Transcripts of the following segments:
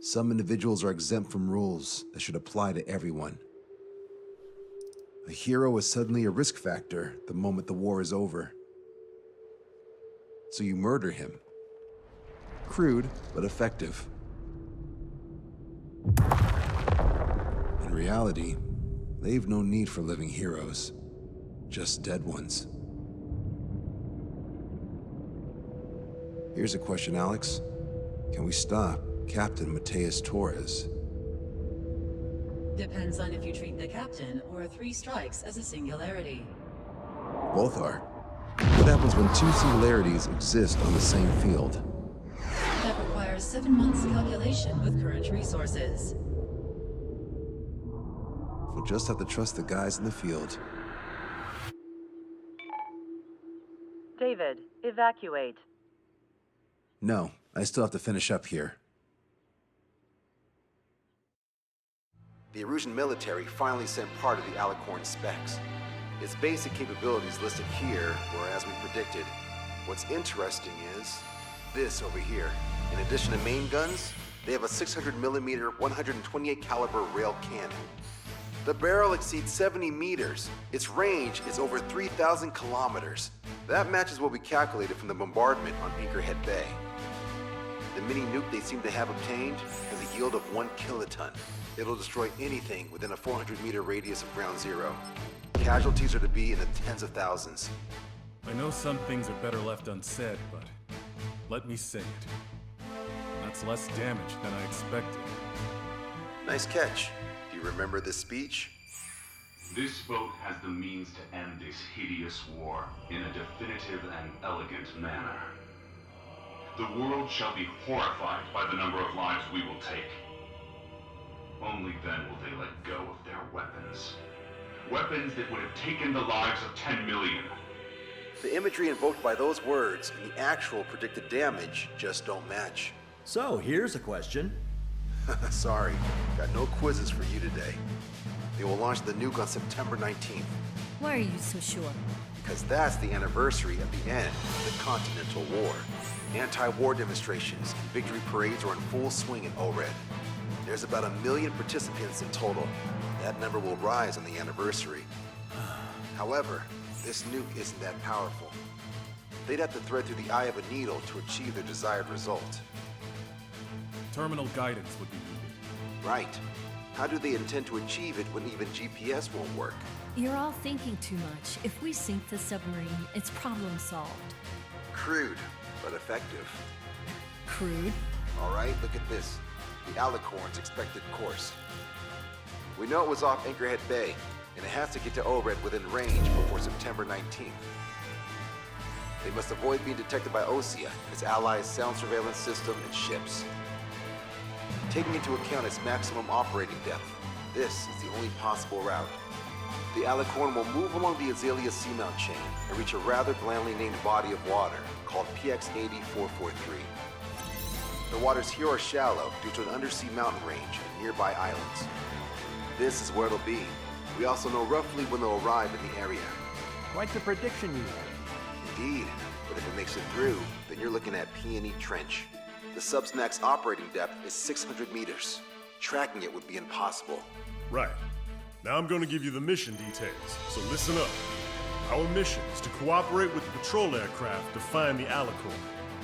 Some individuals are exempt from rules that should apply to everyone. A hero is suddenly a risk factor the moment the war is over. So you murder him. Crude, but effective. In reality, they've no need for living heroes, just dead ones. Here's a question, Alex. Can we stop Captain Mateus Torres? Depends on if you treat the captain or 3 strikes as a singularity. Both are. What happens when 2 singularities exist on the same field? That requires 7 months calculation with current resources. We'll just have to trust the guys in the field. David, evacuate. No, I still have to finish up here. The Erusian military finally sent part of the Alicorn specs. Its basic capabilities listed here were as we predicted. What's interesting is this over here. In addition to main guns, they have a 600mm 128 caliber rail cannon. The barrel exceeds 70 meters. Its range is over 3,000 kilometers. That matches what we calculated from the bombardment on Anchorhead Bay. The mini nuke they seem to have obtained has a yield of 1 kiloton. It'll destroy anything within a 400-meter radius of ground zero. Casualties are to be in the tens of thousands. I know some things are better left unsaid, but let me say it. That's less damage than I expected. Nice catch. Do you remember this speech? This vote has the means to end this hideous war in a definitive and elegant manner. The world shall be horrified by the number of lives we will take. Only then will they let go of their weapons. Weapons that would have taken the lives of 10 million. The imagery invoked by those words and the actual predicted damage just don't match. So, here's a question. Sorry, got no quizzes for you today. They will launch the nuke on September 19th. Why are you so sure? Because that's the anniversary of the end of the Continental War. Anti-war demonstrations and victory parades are in full swing in ORED. There's about 1 million participants in total. That number will rise on the anniversary. However, this nuke isn't that powerful. They'd have to thread through the eye of a needle to achieve their desired result. Terminal guidance would be needed. Right. How do they intend to achieve it when even GPS won't work? You're all thinking too much. If we sink the submarine, it's problem solved. Crude, but effective. Crude? All right, look at this. The Alicorn's expected course. We know it was off Anchorhead Bay, and it has to get to ORED within range before September 19th. They must avoid being detected by Osea, its allies' sound surveillance system, and ships. Taking into account its maximum operating depth, this is the only possible route. The Alicorn will move along the Azalea seamount chain and reach a rather blandly named body of water called PX-80443. The waters here are shallow due to an undersea mountain range and nearby islands. This is where it'll be. We also know roughly when they'll arrive in the area. Quite the prediction you have. Indeed, but if it makes it through, then you're looking at P&E Trench. The Subsnac's operating depth is 600 meters. Tracking it would be impossible. Right. Now I'm going to give you the mission details, so listen up. Our mission is to cooperate with the patrol aircraft to find the Alicorn.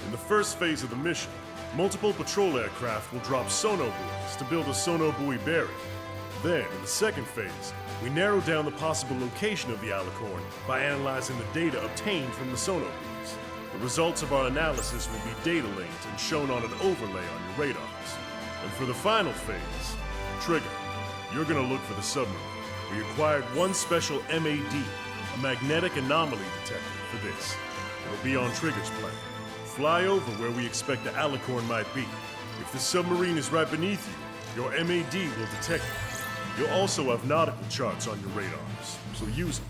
In the first phase of the mission, multiple patrol aircraft will drop sonobuoys to build a sonobuoy barrier. Then, in the second phase, we narrow down the possible location of the Alicorn by analyzing the data obtained from the sonobuoys. The results of our analysis will be data linked and shown on an overlay on your radars. And for the final phase, Trigger, you're gonna look for the submarine. We acquired one special MAD, a magnetic anomaly detector, for this. It'll be on Trigger's plane. Fly over where we expect the Alicorn might be. If the submarine is right beneath you, your MAD will detect it. You'll also have nautical charts on your radars, so use them.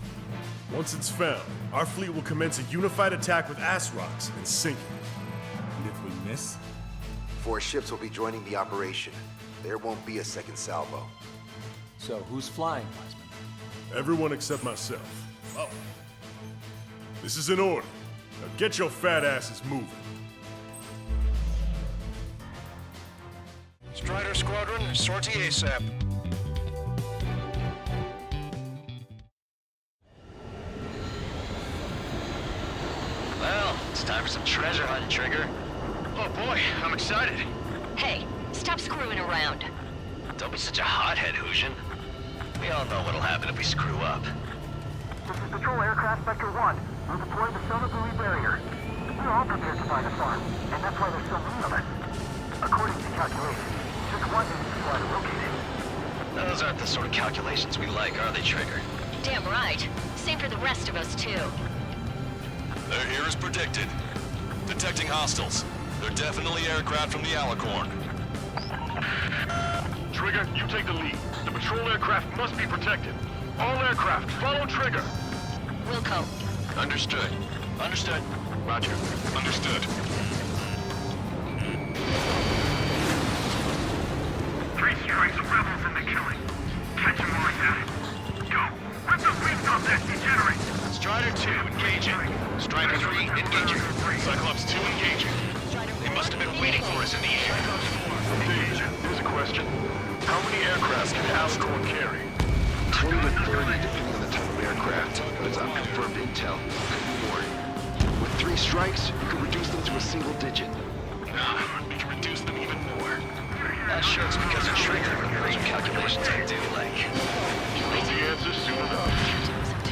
Once it's found, our fleet will commence a unified attack with ass rocks and sink it. And if we miss? 4 ships will be joining the operation. There won't be a second salvo. So, who's flying, Wiseman? Everyone except myself. Oh. This is in order. Now get your fat asses moving. Strider Squadron, sortie ASAP. Well, it's time for some treasure hunting, Trigger. Oh boy, I'm excited. Hey, stop screwing around. Don't be such a hothead, Hujin. We all know what'll happen if we screw up. This is Patrol Aircraft Vector 1. We'll deploy the solar buoy barrier. We're all prepared to find the farm, and that's why there's so many of us. According to calculations, just one needs to fly to locate it. Those aren't the sort of calculations we like, are they, Trigger? Damn right. Same for the rest of us, too. They're here as predicted. Detecting hostiles. They're definitely aircraft from the Alicorn. Trigger, you take the lead. The patrol aircraft must be protected. All aircraft, follow Trigger. Wilco. Understood. Understood. Roger. Understood. 3 strikes of rebels in the killing. Catch them while he's at it. Go! Rip those wings off that degenerate! Strider 2, engaging. Strider 3, engaging. Cyclops 2 engaging. They must have been waiting for us in the air. Gage, here's a question. How many aircraft can the Alicorn carry? 20 to 30, depending on the type of aircraft. But it's unconfirmed intel. Could be more. With 3 strikes, you could reduce them to a single digit. Nah, we can reduce them even more. Not sure it's because of Trigger. Those are calculations I do like. You'll know the answer soon enough.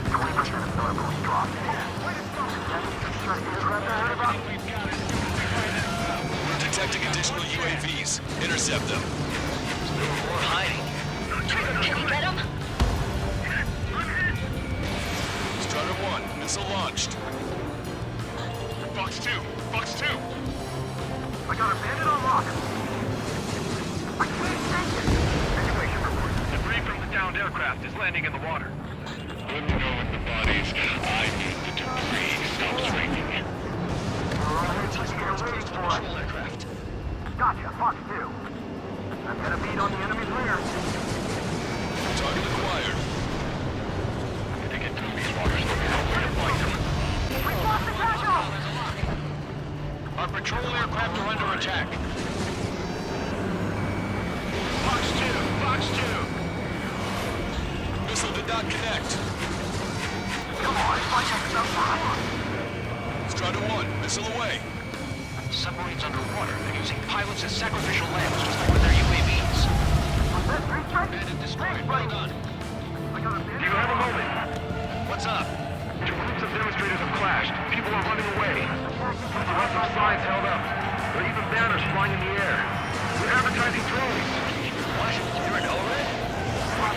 20% of solar buoys dropped. We're detecting additional UAVs. Intercept them. We're hiding. Can you get him? Strider 1, missile launched. Fox 2! Fox 2! I got a bandit on lock. I can't take it. Situation report. Debris from the downed aircraft is landing in the water. Let me know with the bodies. I need the debris. Stop swinging. Patrol aircraft. Gotcha, Fox 2. I've got a bead on the enemy's rear. Target acquired. To get through these waters, where to find them? We lost the casual! Our patrol aircraft are under attack. Fox 2, Fox 2. Missile did not connect. Come on, fight up enough time. Strider 1, missile away. Submarines underwater. They're using pilots as sacrificial lambs, just like with their UAVs. Was that 3 strikes? Bandit destroyed. Well done. I got a bandit. Do you have a moment? What's up? 2 groups of demonstrators have clashed. People are running away. There are some signs held up. There are even banners flying in the air. We're advertising drones. What? You're an ORED?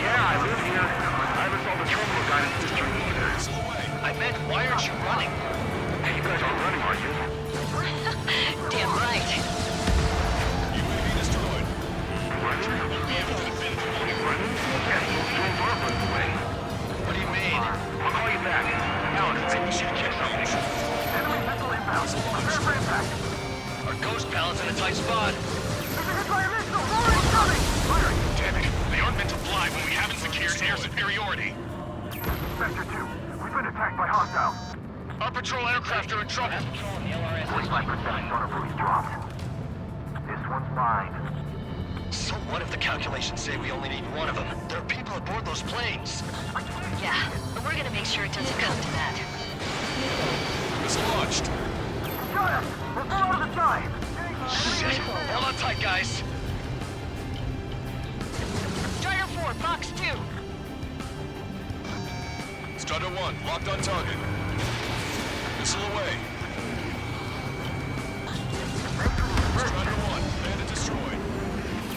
Yeah, I live here. I haven't saw the terminal guidance district either. Missile away. I meant, why aren't you running? Hey, you guys aren't running, are you? Damn right. UAV destroyed. Running? You'll be able to defend them. Running? Yes, drones are running away. What do you mean? I'll call you back. Alex, I think we should check something. Enemy missile inbound. Prepare for impact. Our ghost pallet's in a tight spot. There's a hit by a missile. More incoming. Firing. Damn it. They aren't meant to fly when we haven't secured air superiority. Sector 2. We've been attacked by hostiles. Our patrol aircraft are in trouble. 45% sonar buoys dropped. This one's mine. So what if the calculations say we only need one of them? There are people aboard those planes. Yeah, but we're gonna make sure it doesn't come to that. Missile launched. Got us. We're full out of the side. Shit. Hold on tight, guys. Strider 4, Fox 2. Strider 1, locked on target. Missile away. Strider 1, bandit destroyed.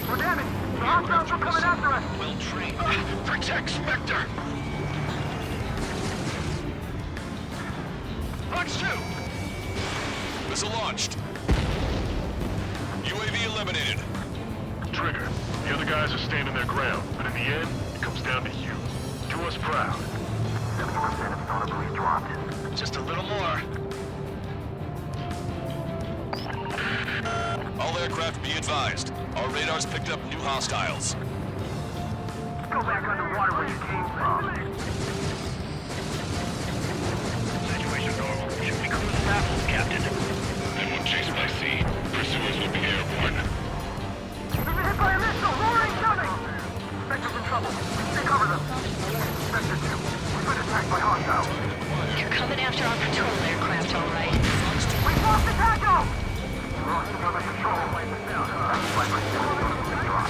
We're damaged. The hostiles are coming after us. Well trained. Protect Spectre! Fox 2! Missile launched. UAV eliminated. Trigger, the other guys are standing their ground, but in the end, it comes down to you. Do us proud. 70% of sonar buoys dropped. Just a little more. All aircraft be advised. Our radars picked up new hostiles. Go back underwater where you came from. Situation normal. Should be cruise baffles, Captain. They won't chase by sea. Pursuers will be airborne. There's a hit by a You're coming after our patrol aircraft, all right. We lost the tackle! We're on another patrol. That's why we're still drop.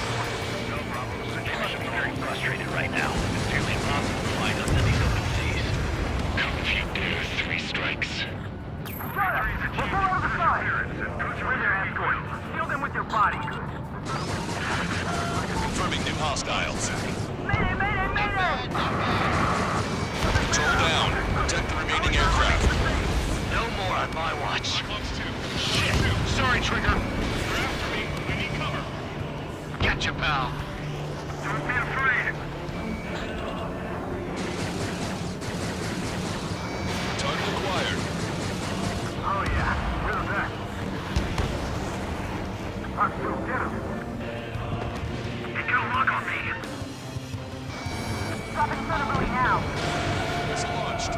No problem. You must be very frustrated right now. It's nearly impossible to find us in these open seas. Come if you dare, 3 strikes. Shut up! We'll go over the side! We're their escort. Steal them with your body. Confirming new hostiles. Mayday, mayday, mayday! Control down. Protect the remaining aircraft. No more on my watch. Shit! Sorry, Trigger. You're after me. We need cover. Gotcha, pal. Don't be afraid. Target acquired. Oh yeah, we're the best. I'm still dead. He's gonna lock on me. Stopping Sunderbury now. It's launched.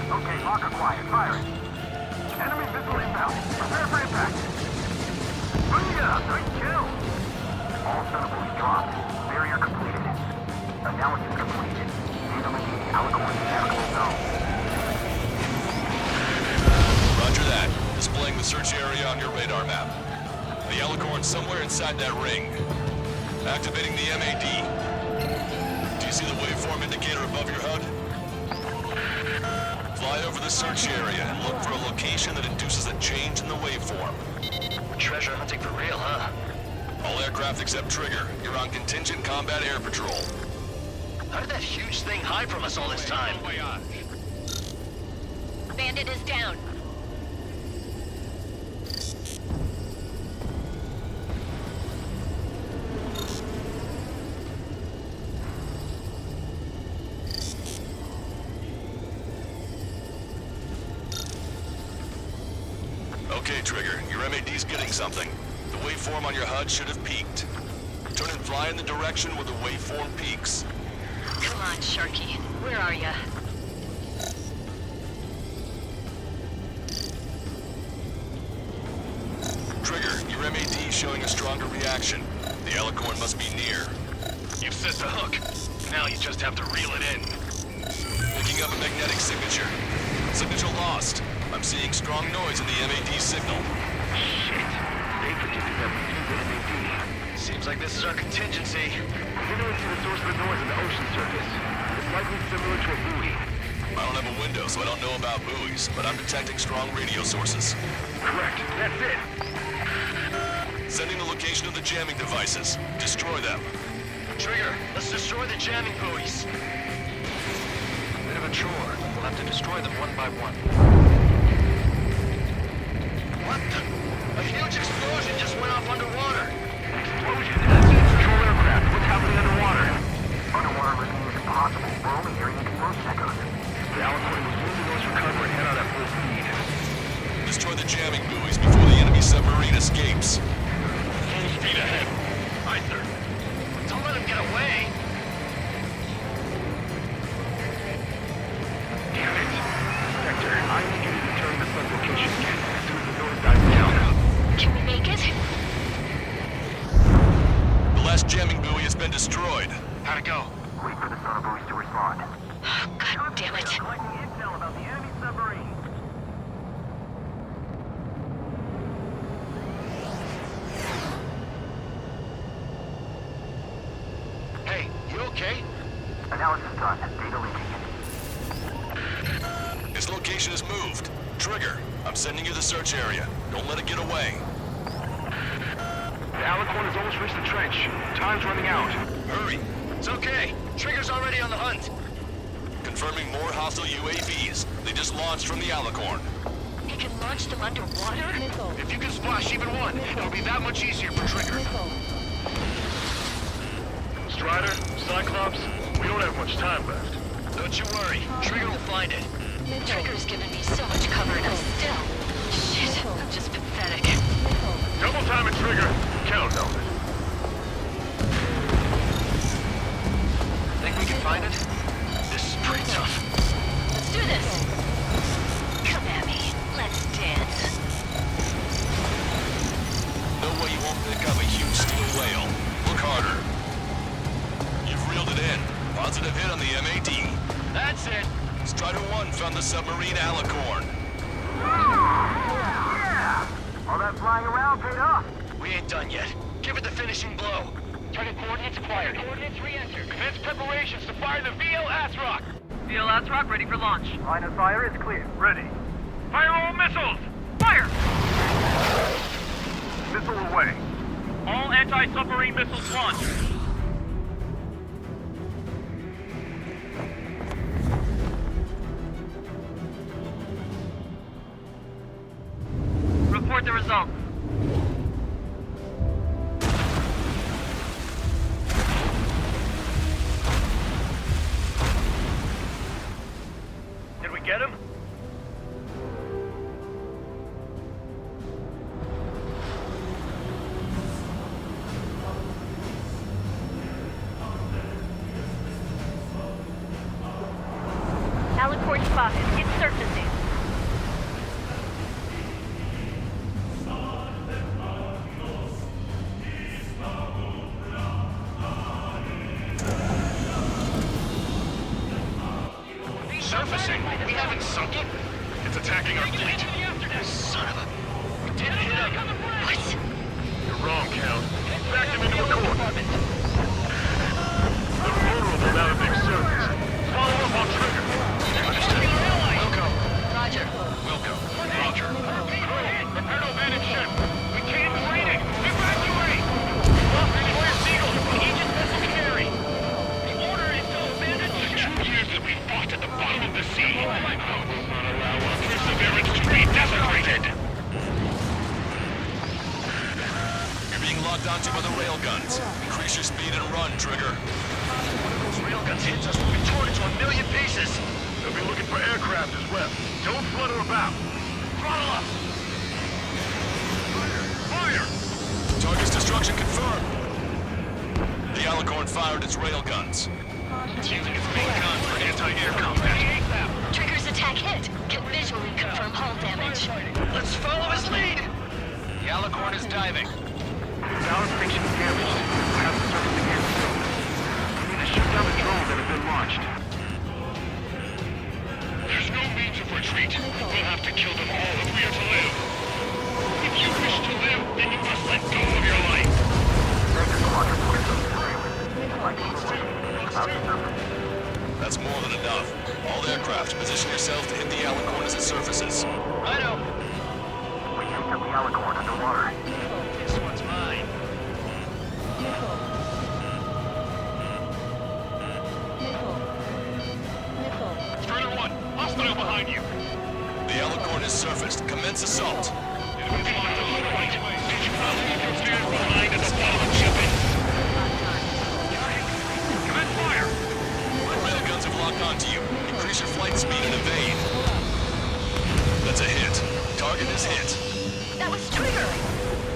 Okay, lock acquired. Fire it. Enemy missile inbound. Prepare for impact. Booyah! Nice kill! All Sunderbury dropped. Barrier completed. Analysis completed. Data linking Alicorn's navigable zone. Roger that. Displaying the search area on your radar map. The Alicorn's somewhere inside that ring. Activating the MAD. Do you see the waveform indicator above your HUD? Fly over the search area and look for a location that induces a change in the waveform. Treasure hunting for real, huh? All aircraft except Trigger, you're on contingent combat air patrol. How did that huge thing hide from us all this time? Bandit is down. Okay, Trigger, your MAD's getting something. The waveform on your HUD should have peaked. Turn and fly in the direction where the waveform peaks. Come on, Sharky. Where are ya? Trigger, your MAD showing a stronger reaction. The Alicorn must be near. You've set the hook. Now you just have to reel it in. Picking up a magnetic signature. Signature lost. I'm seeing strong noise in the MAD signal. Shit. They predicted that we do the MAD. Seems like this is our contingency. We don't see the source of the noise in the ocean surface. It's likely similar to a buoy. I don't have a window, so I don't know about buoys, but I'm detecting strong radio sources. Correct. That's it. Sending the location of the jamming devices. Destroy them. Trigger, let's destroy the jamming buoys. Bit of a chore. We'll have to destroy them one by one. What the? A huge explosion just went off underwater. Explosion? That's it. Patrol aircraft. What's happening underwater? Underwater listening is impossible. We're only hearing explosion echoes. The Alicorn was losing those recover and head out at full speed. Destroy the jamming buoys before the enemy submarine escapes. Full speed ahead. Aye, sir. Don't let him get away. Damn it. Sector, I need you to determine the sun location again as soon as the noise dies down. Can we make it? The last jamming buoy has been destroyed. How'd it go? Wait for the sonar buoys to respond. God damn it. Collecting intel about the enemy submarine. Hey, you okay? Analysis done. Data linking. Its location is moved. Trigger, I'm sending you the search area. Don't let it get away. The Alicorn has almost reached the trench. Time's running out. Hurry. It's okay. Trigger's already on the hunt. Confirming more hostile UAVs. They just launched from the Alicorn. You can launch them underwater? If you can splash even one, it'll be that much easier for Trigger. Strider, Cyclops, we don't have much time left. Don't you worry. Trigger will find it. Trigger's given me so much cover and I'm still... Shit, I'm just pathetic. Double time it, Trigger. Count on it. Think we can find it? This is pretty tough. Let's do this. Come at me. Let's dance. No way you won't pick up a huge steel whale. Look harder. You've reeled it in. Positive hit on the MAD. Strider 1 found the submarine Alicorn. Yeah! All that flying around paid off. We ain't done yet. Give it the finishing blow. Target coordinates acquired. Coordinates re-entered. Commence preparations to fire the VLS rock. VLS rock ready for launch. Line of fire is clear. Ready. Fire all missiles! Fire! Missile away. All anti-submarine missiles launched. Report the results. Did we get him? Alicorn spotted. It's surfacing. Surfacing? We haven't sunk it? It's attacking our fleet. Son of a... We didn't hit him. What? You're wrong, Count. Back him into a course. They're vulnerable now that they've surfaced. Follow up on trigger. Understood. Wilco. Roger. Wilco. Roger. Prepare to abandon ship. We can't train it. Evacuate! Deploy Seagull. Aegis vessel carry. The order is to abandon ship. 2 years that we fought at the bottom of the sea. I will not allow our perseverance to be desecrated. You're being locked onto by the railguns. Increase your speed and run, Trigger. Those railguns hit us, we'll be torn into a million pieces. They'll be looking for aircraft as well. Don't flutter about. Throttle up. Fire! Target's destruction confirmed. The Alicorn fired its railguns. It's using its main gun for anti-air combat. Trigger's attack hit. Can visually confirm hull damage. Let's follow his lead. The Alicorn is diving. Tower station damaged. We have to surface again soon. We need to shoot down the drones that have been launched. There's no means of retreat. We'll have to kill them all if we are to live. If you wish to live, then you must let go of your life. That's more than enough. All aircraft, position yourself to hit the Alicorn as it surfaces. Righto. We can't get the Alicorn underwater. This one's mine. Strider 1, hostile behind you. The Alicorn is surfaced. Commence assault. Enemy locked on the right. Did you follow up your stand behind at the bottom of shipping? Commence fire! The railguns have locked onto you. Increase your flight speed and evade. That's a hit. Target is hit. That was Trigger.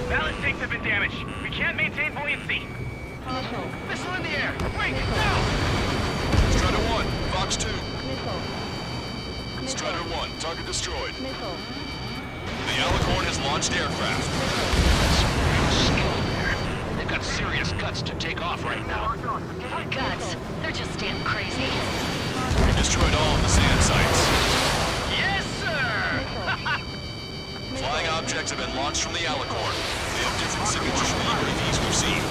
Ballast tanks have been damaged. We can't maintain buoyancy. Missile in the air. Wait, no! Strider 1, Fox 2. Strider 1, target destroyed. The Alicorn has launched aircraft. They've got serious guts to take off right now. Guts. They're just damn crazy. We destroyed all of the sand sites. Yes, sir! Flying objects have been launched from the Alicorn. They have different signatures from the UAVs we've seen.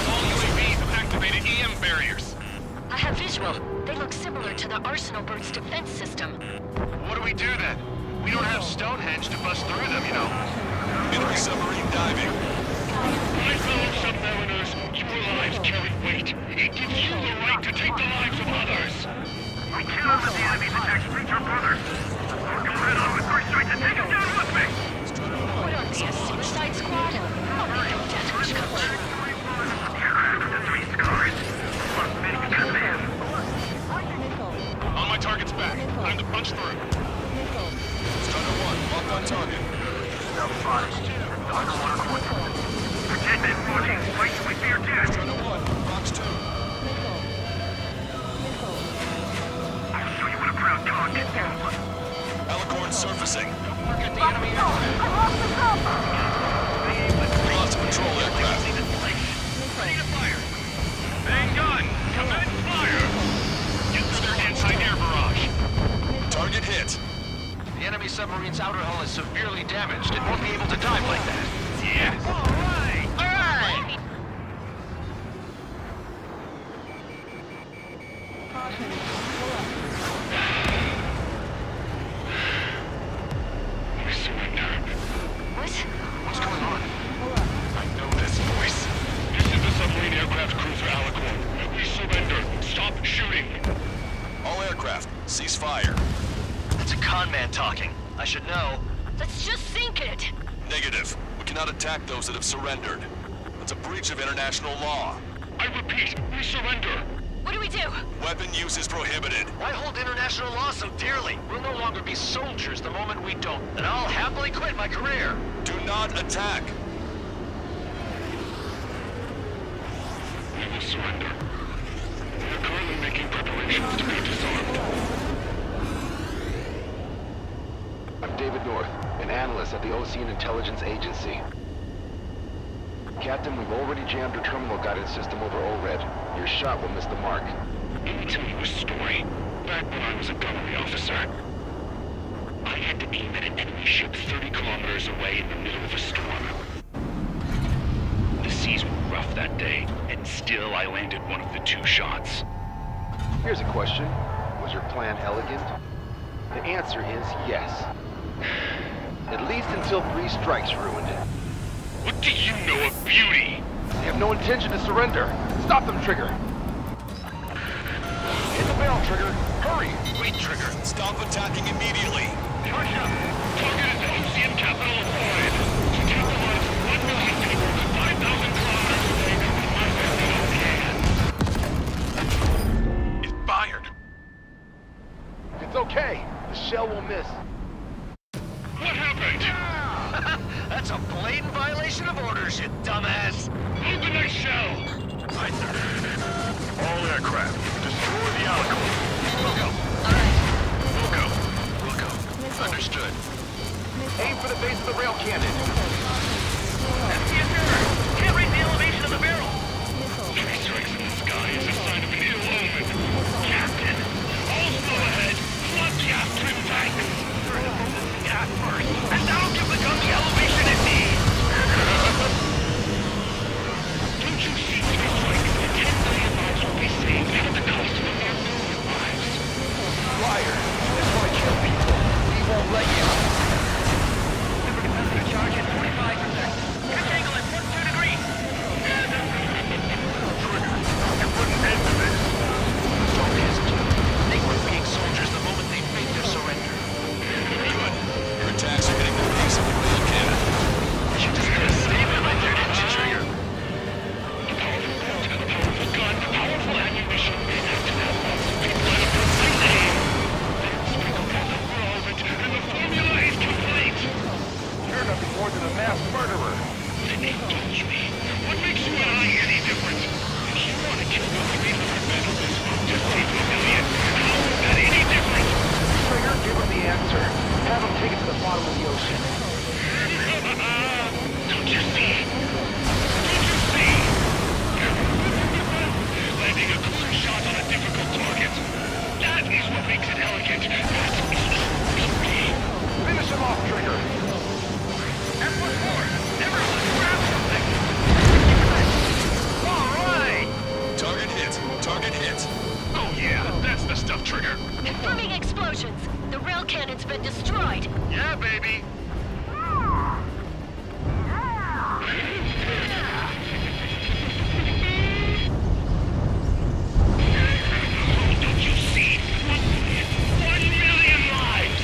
All UAVs have activated EM barriers. I have visual. They look similar to the Arsenal Bird's defense system. What do we do then? We don't have Stonehenge to bust through them, you know. Enemy submarine diving. My fellow submariners, your lives carry weight. It gives you the right to take the lives of others. We can't let the enemy's attacks reach our brothers. Go head on with first strike and take him down with me! What are they, a suicide squad? I'll make them death wish come true. The 3 scars. Must make command. On my target's back. Time to punch through. Strider 1, locked on target. Pretend they're watching. Fight with fear death. Strider 1, Fox 2. I'll show you what a proud dog can do. Alicorn surfacing. Get the enemy aircraft. We lost a patrol aircraft. Ready to fire. Main gun, commence fire. submarine's outer hull is severely damaged. It won't be able to dive like that. Yes. All right! All right! We surrender. What? What's going on? I know this voice. This is the submarine aircraft cruiser Alicorn. We surrender. Stop shooting. All aircraft, cease fire. That's a con man talking. I should know. Let's just sink it. Negative. We cannot attack those that have surrendered. That's a breach of international law. I repeat, we surrender. What do we do? Weapon use is prohibited. Why hold international law so dearly? We'll no longer be soldiers the moment we don't. And I'll happily quit my career. Do not attack. We will surrender. We are currently making preparations to be disarmed. I'm David North, an analyst at the Ocean Intelligence Agency. Captain, we've already jammed your terminal guidance system over ORED. Your shot will miss the mark. Let me tell you a story. Back when I was a gunnery officer, I had to aim at an enemy ship 30 kilometers away in the middle of a storm. The seas were rough that day, and still I landed one of the 2 shots. Here's a question. Was your plan elegant? The answer is yes. At least until 3 strikes ruined it. What do you know of beauty? They have no intention to surrender. Stop them, Trigger. Hit the barrel, Trigger. Hurry! Wait, Trigger. Stop attacking immediately. Charge up! Target is the ocean capital of Void. To capitalize 1 million people 5,000 kilometers away from my It fired. It's okay. The shell will miss. What happened? That's a blatant violation of orders, you dumbass. Load the next shell. Right, sir. All aircraft, destroy the Alicorn. We'll go. We'll go. We'll go. Understood. Aim for the base of the rail cannon. FPS error. Can't raise the elevation of the barrel. 3 strikes in the sky is a sign of an ill omen. Captain, all slow ahead. Flood gas twin tanks. Gas first, and that'll give the gun the elevation it needs. Don't you see, 3 strikes, 10 million lives will be saved at the cost of about 1 million lives. Liar. This want to kill people. We won't let you. Supercapacity charge at 45%. Pitch angle at 42 degrees. Trigger, you put an end to this. Don't hesitate. They quit being soldiers the moment they fake their surrender. Good. Your attacks are hitting the base of the rail cannon. You just did a statement right there, didn't you, Trigger? A powerful boat, a powerful gun, powerful ammunition. After that, lots of people at a precise aim. Then sprinkle gas over all of it, and the formula is complete. You're nothing more than a mass murderer. Then indulge me. What makes you and I any different? If you want to kill the 300 men of this boat to save a million, how is that any different? Trigger, give him the answer. Have him take it to the bottom of the ocean. Don't you see? Don't you see? Landing a close shot on a difficult target. That is what makes it elegant. That's beauty. Finish him off, Trigger. That's what's more. Never grab something. All right! Target hit. Target hit. Oh yeah, that's the stuff, Trigger. Confirming explosions. The rail cannon's been destroyed. Yeah, baby. Don't you see? 1 million lives!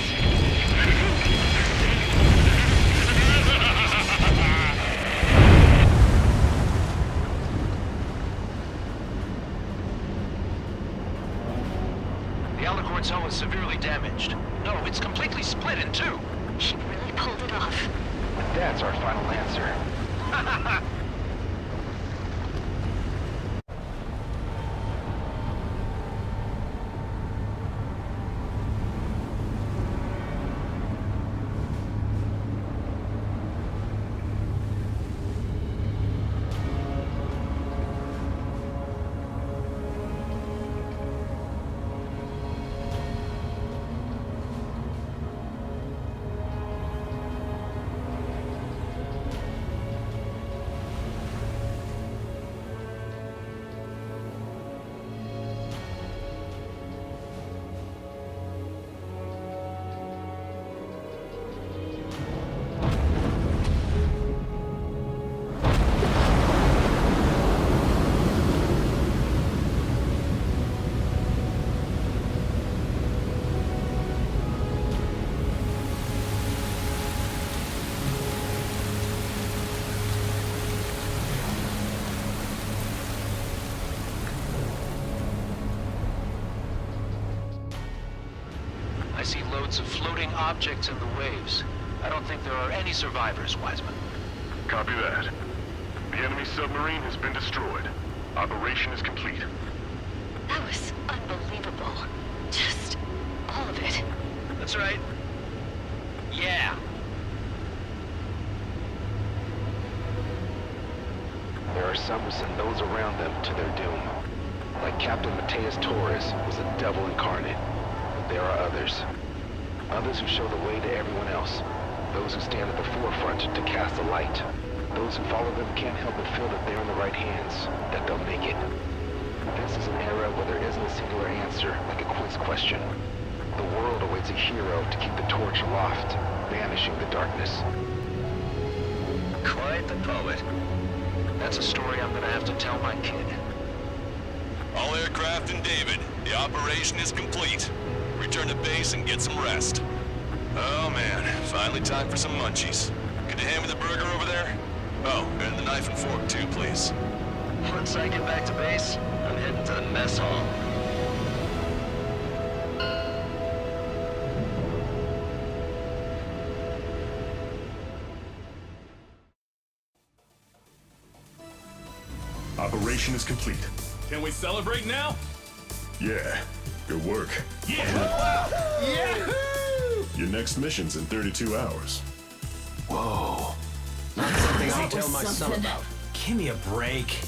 The Alicorn's hull is severely damaged. No, it's completely split in 2. She really pulled it off. That's our final answer. I see loads of floating objects in the waves. I don't think there are any survivors, Wiseman. Copy that. The enemy submarine has been destroyed. Operation is complete. That was unbelievable. Just all of it. That's right. Yeah. There are some who send those around them to their doom. Like Captain Mateus Torres was a devil incarnate. But there are others. Others who show the way to everyone else. Those who stand at the forefront to cast a light. Those who follow them can't help but feel that they're in the right hands, that they'll make it. This is an era where there isn't a singular answer, like a quiz question. The world awaits a hero to keep the torch aloft, banishing the darkness. Quite the poet. That's a story I'm gonna have to tell my kid. All aircraft in David, the operation is complete. Return to base and get some rest. Oh man, finally time for some munchies. Could you hand me the burger over there? Oh, and the knife and fork too, please. Once I get back to base, I'm heading to the mess hall. Operation is complete. Can we celebrate now? Yeah, good work. Yeah! Yahoo! Your next mission's in 32 hours. Whoa. Not something I'll That tell was my son something. about. Give me a break.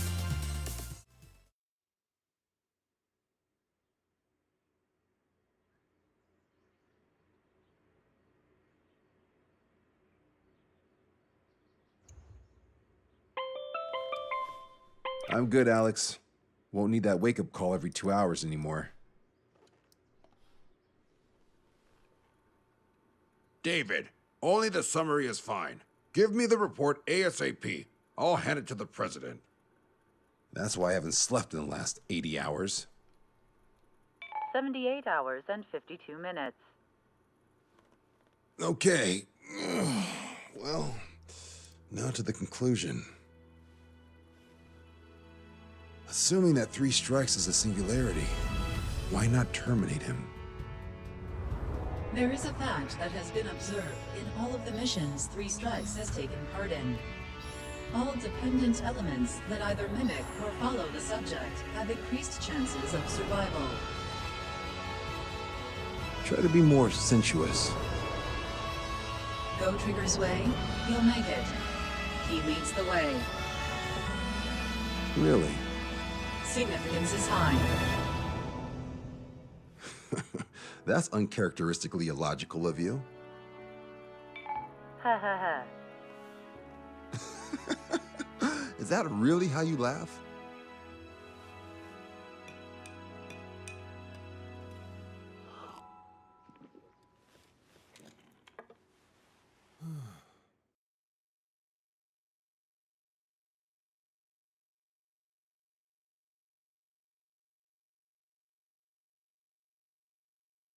I'm good, Alex. Won't need that wake-up call every 2 hours anymore. David, only the summary is fine. Give me the report ASAP. I'll hand it to the president. That's why I haven't slept in the last 80 hours. 78 hours and 52 minutes. Okay. Well, now to the conclusion. Assuming that 3 strikes is a singularity, why not terminate him? There is a fact that has been observed in all of the missions 3 Strikes has taken part in. All dependent elements that either mimic or follow the subject have increased chances of survival. Try to be more sensuous. Go Trigger's way, you'll make it. He leads the way. Really? Significance is high. That's uncharacteristically illogical of you. Ha ha ha. Is that really how you laugh?